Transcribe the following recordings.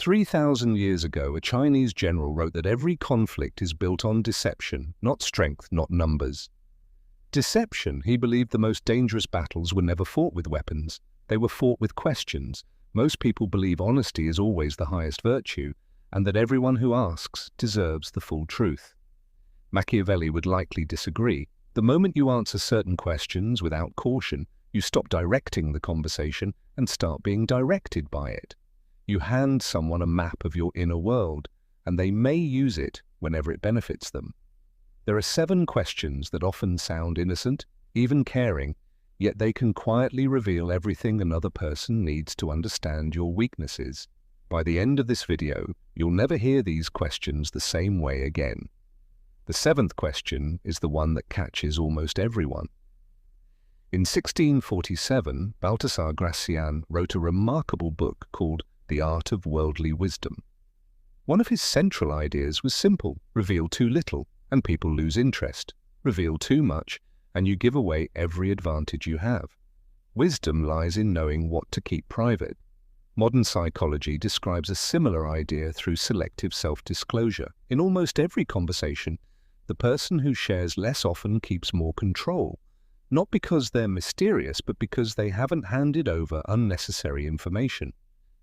3,000 years ago, a Chinese general wrote that every conflict is built on deception, not strength, not numbers. Deception, he believed the most dangerous battles were never fought with weapons. They were fought with questions. Most people believe honesty is always the highest virtue, and that everyone who asks deserves the full truth. Machiavelli would likely disagree. The moment you answer certain questions without caution, you stop directing the conversation and start being directed by it. You hand someone a map of your inner world, and they may use it whenever it benefits them. There are 7 questions that often sound innocent, even caring, yet they can quietly reveal everything another person needs to understand your weaknesses. By the end of this video, you'll never hear these questions the same way again. The 7th question is the one that catches almost everyone. In 1647, Baltasar Gracián wrote a remarkable book called The Art of Worldly Wisdom. One of his central ideas was simple: reveal too little, and people lose interest. Reveal too much, and you give away every advantage you have. Wisdom lies in knowing what to keep private. Modern psychology describes a similar idea through selective self-disclosure. In almost every conversation, the person who shares less often keeps more control, not because they're mysterious, but because they haven't handed over unnecessary information.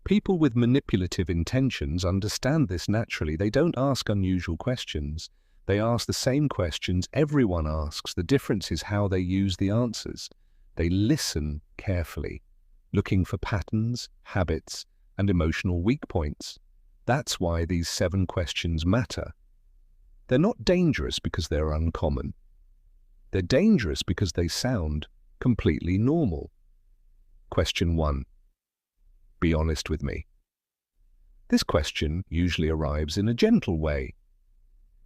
People with manipulative intentions understand this naturally. They don't ask unusual questions. They ask the same questions everyone asks. The difference is how they use the answers. They listen carefully, looking for patterns, habits, and emotional weak points. That's why these 7 questions matter. They're not dangerous because they're uncommon. They're dangerous because they sound completely normal. Question 1. Be honest with me. This question usually arrives in a gentle way.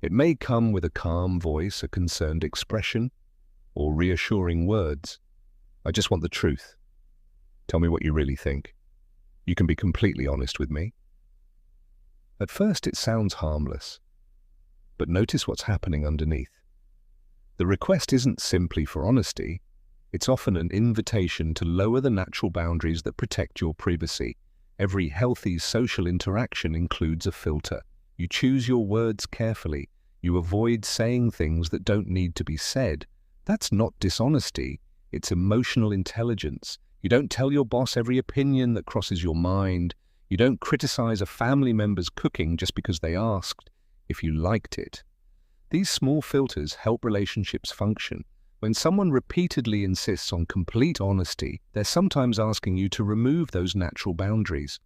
It may come with a calm voice, a concerned expression, or reassuring words. I just want the truth. Tell me what you really think. You can be completely honest with me. At first it sounds harmless, but notice what's happening underneath. The request isn't simply for honesty. It's often an invitation to lower the natural boundaries that protect your privacy. Every healthy social interaction includes a filter. You choose your words carefully. You avoid saying things that don't need to be said. That's not dishonesty. It's emotional intelligence. You don't tell your boss every opinion that crosses your mind. You don't criticize a family member's cooking just because they asked if you liked it. These small filters help relationships function. When someone repeatedly insists on complete honesty, they're sometimes asking you to remove those natural boundaries.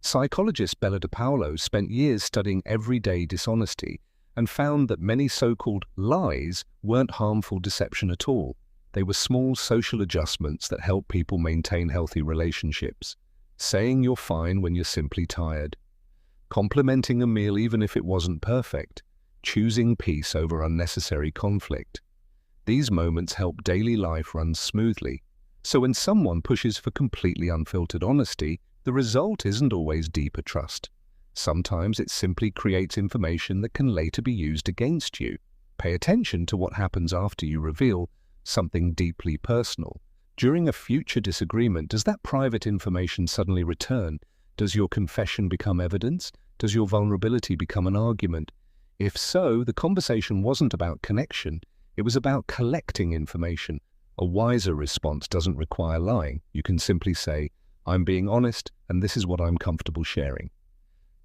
Psychologist Bella DePaulo spent years studying everyday dishonesty and found that many so-called lies weren't harmful deception at all. They were small social adjustments that help people maintain healthy relationships. Saying you're fine when you're simply tired. Complimenting a meal even if it wasn't perfect. Choosing peace over unnecessary conflict. These moments help daily life run smoothly. So when someone pushes for completely unfiltered honesty, the result isn't always deeper trust. Sometimes it simply creates information that can later be used against you. Pay attention to what happens after you reveal something deeply personal. During a future disagreement, does that private information suddenly return? Does your confession become evidence? Does your vulnerability become an argument? If so, the conversation wasn't about connection. It was about collecting information. A wiser response doesn't require lying. You can simply say, I'm being honest, and this is what I'm comfortable sharing.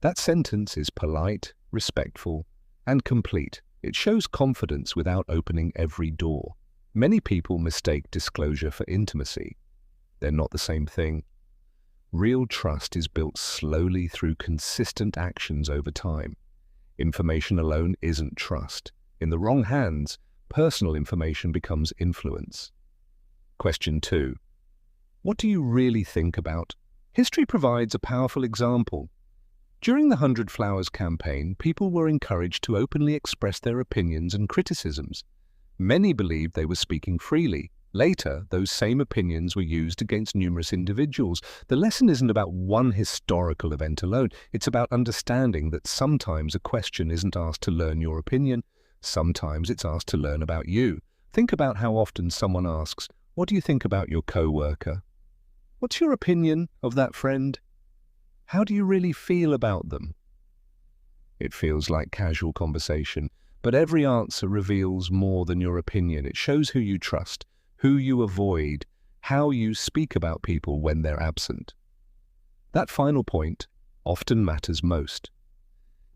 That sentence is polite, respectful, and complete. It shows confidence without opening every door. Many people mistake disclosure for intimacy. They're not the same thing. Real trust is built slowly through consistent actions over time. Information alone isn't trust. In the wrong hands, personal information becomes influence. Question 2. What do you really think about? History provides a powerful example. During the 100 Flowers campaign, people were encouraged to openly express their opinions and criticisms. Many believed they were speaking freely. Later, those same opinions were used against numerous individuals. The lesson isn't about one historical event alone. It's about understanding that sometimes a question isn't asked to learn your opinion. Sometimes it's asked to learn about you. Think about how often someone asks, "What do you think about your co-worker?" "What's your opinion of that friend?" How do you really feel about them? It feels like casual conversation, but every answer reveals more than your opinion. It shows who you trust, who you avoid, how you speak about people when they're absent. That final point often matters most.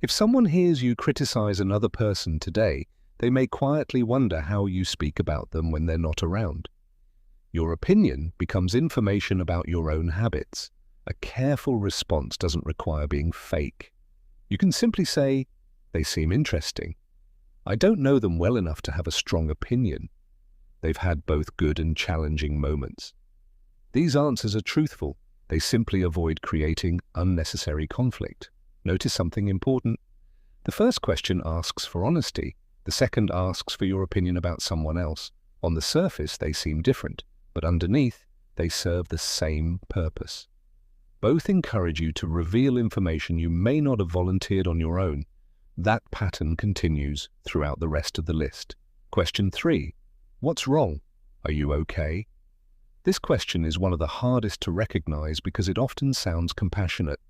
If someone hears you criticize another person today, they may quietly wonder how you speak about them when they're not around. Your opinion becomes information about your own habits. A careful response doesn't require being fake. You can simply say, "They seem interesting. I don't know them well enough to have a strong opinion. They've had both good and challenging moments." These answers are truthful. They simply avoid creating unnecessary conflict. Notice something important. The first question asks for honesty. The second asks for your opinion about someone else. On the surface, they seem different, but underneath, they serve the same purpose. Both encourage you to reveal information you may not have volunteered on your own. That pattern continues throughout the rest of the list. Question 3. What's wrong? Are you okay? This question is one of the hardest to recognize because it often sounds compassionate.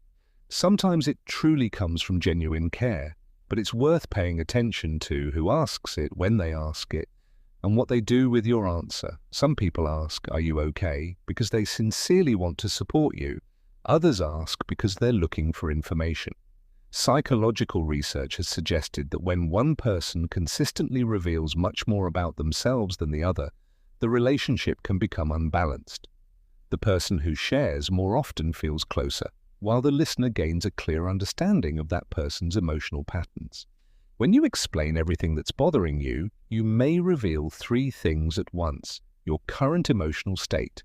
Sometimes it truly comes from genuine care, but it's worth paying attention to who asks it, when they ask it, and what they do with your answer. Some people ask, "Are you okay?" because they sincerely want to support you. Others ask because they're looking for information. Psychological research has suggested that when one person consistently reveals much more about themselves than the other, the relationship can become unbalanced. The person who shares more often feels closer, while the listener gains a clear understanding of that person's emotional patterns. When you explain everything that's bothering you, you may reveal 3 things at once: your current emotional state,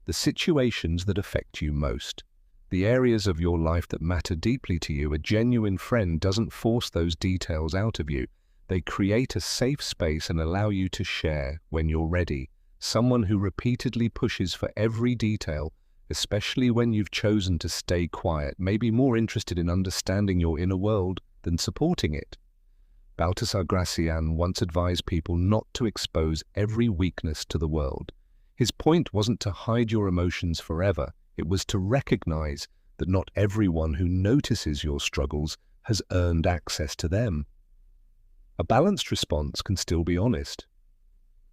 the situations that affect you most, the areas of your life that matter deeply to you. A genuine friend doesn't force those details out of you. They create a safe space and allow you to share when you're ready. Someone who repeatedly pushes for every detail, especially when you've chosen to stay quiet, may be more interested in understanding your inner world than supporting it. Baltasar Gracián once advised people not to expose every weakness to the world. His point wasn't to hide your emotions forever. It was to recognize that not everyone who notices your struggles has earned access to them. A balanced response can still be honest.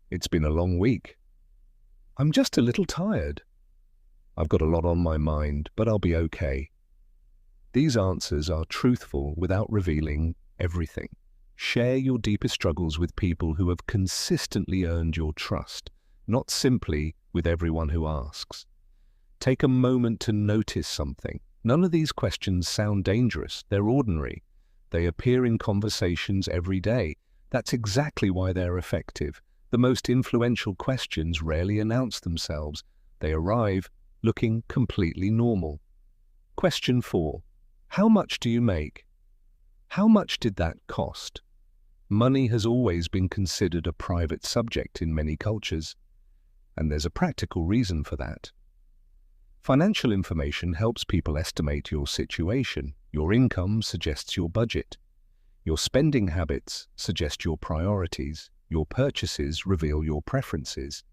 "It's been a long week. I'm just a little tired. I've got a lot on my mind, but I'll be okay." These answers are truthful without revealing everything. Share your deepest struggles with people who have consistently earned your trust, not simply with everyone who asks. Take a moment to notice something. None of these questions sound dangerous. They're ordinary. They appear in conversations every day. That's exactly why they're effective. The most influential questions rarely announce themselves. They arrive looking completely normal. Question 4. How much do you make? How much did that cost? Money has always been considered a private subject in many cultures, and there's a practical reason for that. Financial information helps people estimate your situation. Your income suggests your budget. Your spending habits suggest your priorities. Your purchases reveal your preferences.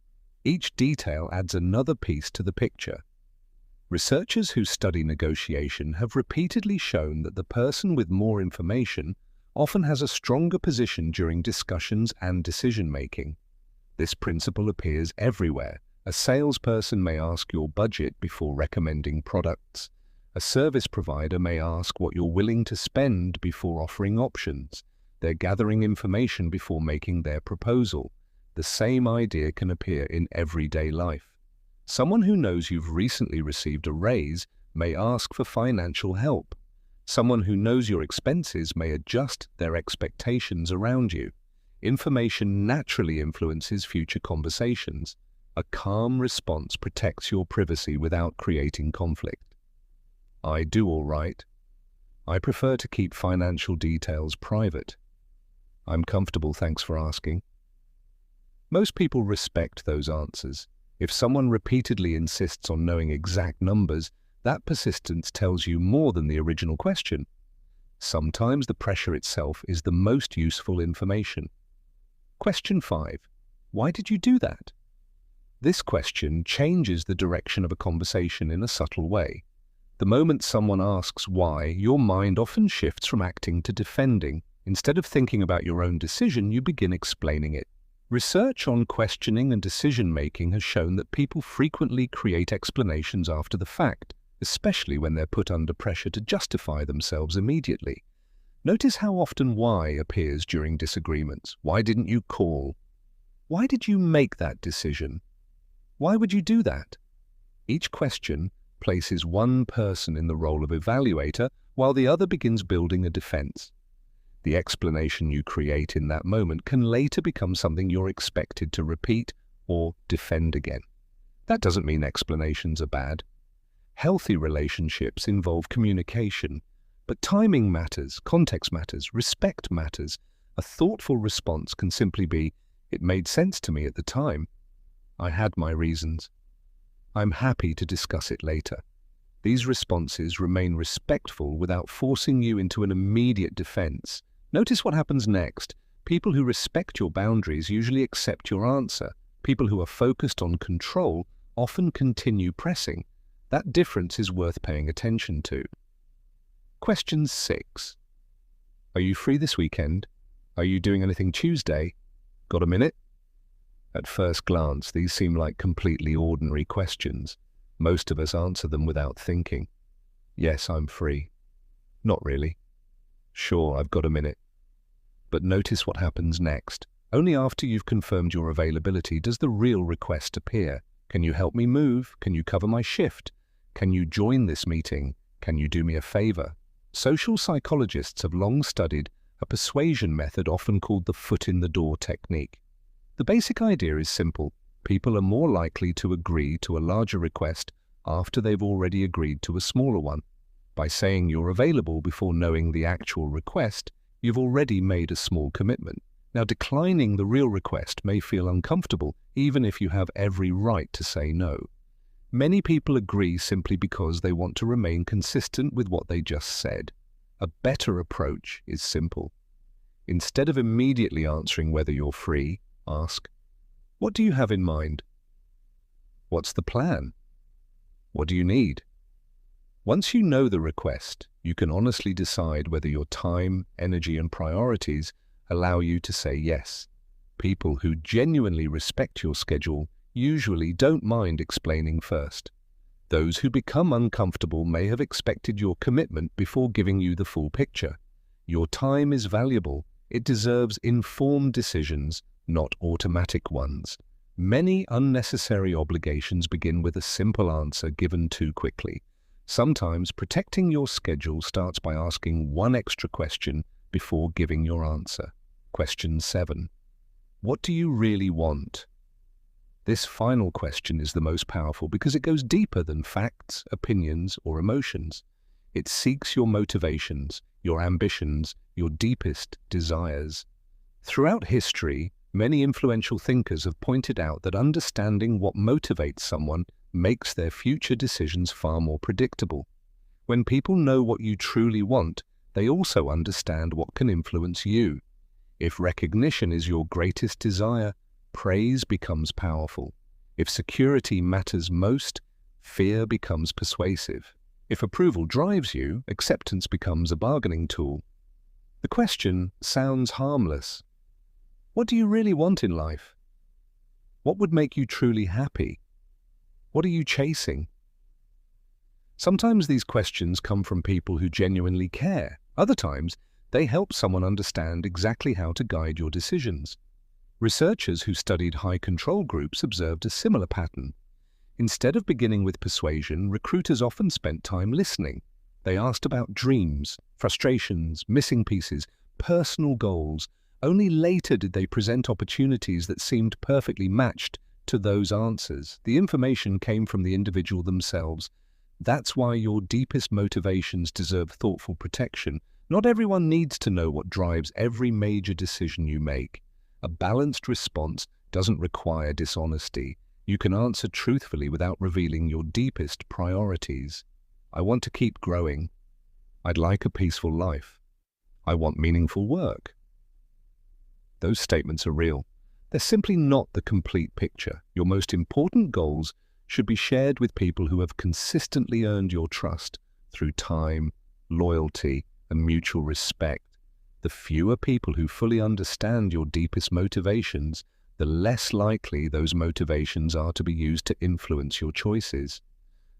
Each detail adds another piece to the picture. Researchers who study negotiation have repeatedly shown that the person with more information often has a stronger position during discussions and decision-making. This principle appears everywhere. A salesperson may ask your budget before recommending products. A service provider may ask what you're willing to spend before offering options. They're gathering information before making their proposal. The same idea can appear in everyday life. Someone who knows you've recently received a raise may ask for financial help. Someone who knows your expenses may adjust their expectations around you. Information naturally influences future conversations. A calm response protects your privacy without creating conflict. I do all right. I prefer to keep financial details private. I'm comfortable, thanks for asking. Most people respect those answers. If someone repeatedly insists on knowing exact numbers, that persistence tells you more than the original question. Sometimes the pressure itself is the most useful information. Question 5. Why did you do that? This question changes the direction of a conversation in a subtle way. The moment someone asks why, your mind often shifts from acting to defending. Instead of thinking about your own decision, you begin explaining it. Research on questioning and decision-making has shown that people frequently create explanations after the fact, especially when they're put under pressure to justify themselves immediately. Notice how often why appears during disagreements. Why didn't you call? Why did you make that decision? Why would you do that? Each question places one person in the role of evaluator while the other begins building a defense. The explanation you create in that moment can later become something you're expected to repeat or defend again. That doesn't mean explanations are bad. Healthy relationships involve communication, but timing matters, context matters, respect matters. A thoughtful response can simply be, "It made sense to me at the time. I had my reasons. I'm happy to discuss it later." These responses remain respectful without forcing you into an immediate defense. Notice what happens next. People who respect your boundaries usually accept your answer. People who are focused on control often continue pressing. That difference is worth paying attention to. Question 6. Are you free this weekend? Are you doing anything Tuesday? Got a minute? At first glance, these seem like completely ordinary questions. Most of us answer them without thinking. Yes, I'm free. Not really. Sure, I've got a minute. But notice what happens next. Only after you've confirmed your availability does the real request appear. Can you help me move? Can you cover my shift? Can you join this meeting? Can you do me a favor? Social psychologists have long studied a persuasion method often called the foot-in-the-door technique. The basic idea is simple. People are more likely to agree to a larger request after they've already agreed to a smaller one. By saying you're available before knowing the actual request, you've already made a small commitment. Now, declining the real request may feel uncomfortable, even if you have every right to say no. Many people agree simply because they want to remain consistent with what they just said. A better approach is simple. Instead of immediately answering whether you're free, ask, "What do you have in mind? What's the plan? What do you need?" Once you know the request, you can honestly decide whether your time, energy, and priorities allow you to say yes. People who genuinely respect your schedule usually don't mind explaining first. Those who become uncomfortable may have expected your commitment before giving you the full picture. Your time is valuable. It deserves informed decisions, not automatic ones. Many unnecessary obligations begin with a simple answer given too quickly. Sometimes protecting your schedule starts by asking one extra question before giving your answer. Question 7. What do you really want? This final question is the most powerful because it goes deeper than facts, opinions, or emotions. It seeks your motivations, your ambitions, your deepest desires. Throughout history, many influential thinkers have pointed out that understanding what motivates someone makes their future decisions far more predictable. When people know what you truly want, they also understand what can influence you. If recognition is your greatest desire, praise becomes powerful. If security matters most, fear becomes persuasive. If approval drives you, acceptance becomes a bargaining tool. The question sounds harmless. What do you really want in life? What would make you truly happy? What are you chasing? Sometimes these questions come from people who genuinely care. Other times, they help someone understand exactly how to guide your decisions. Researchers who studied high control groups observed a similar pattern. Instead of beginning with persuasion, recruiters often spent time listening. They asked about dreams, frustrations, missing pieces, personal goals. Only later did they present opportunities that seemed perfectly matched to those answers. The information came from the individual themselves. That's why your deepest motivations deserve thoughtful protection. Not everyone needs to know what drives every major decision you make. A balanced response doesn't require dishonesty. You can answer truthfully without revealing your deepest priorities. I want to keep growing. I'd like a peaceful life. I want meaningful work. Those statements are real. They're simply not the complete picture. Your most important goals should be shared with people who have consistently earned your trust, through time, loyalty, and mutual respect. The fewer people who fully understand your deepest motivations, the less likely those motivations are to be used to influence your choices.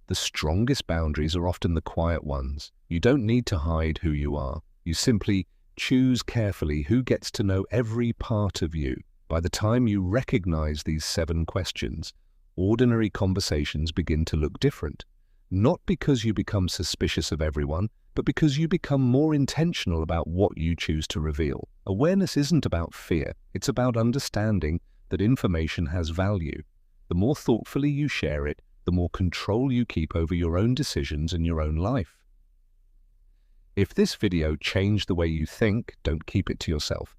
The strongest boundaries are often the quiet ones. You don't need to hide who you are. You simply choose carefully who gets to know every part of you. By the time you recognize these 7 questions, ordinary conversations begin to look different. Not because you become suspicious of everyone, but because you become more intentional about what you choose to reveal. Awareness isn't about fear. It's about understanding that information has value. The more thoughtfully you share it, the more control you keep over your own decisions and your own life. If this video changed the way you think, don't keep it to yourself.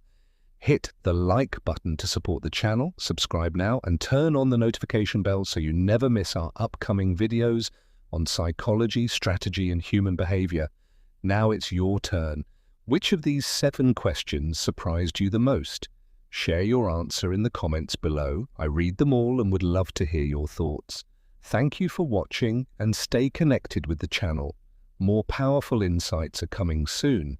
Hit the like button to support the channel, subscribe now, and turn on the notification bell so you never miss our upcoming videos on psychology, strategy, and human behavior. Now it's your turn. Which of these 7 questions surprised you the most? Share your answer in the comments below. I read them all and would love to hear your thoughts. Thank you for watching and stay connected with the channel. More powerful insights are coming soon.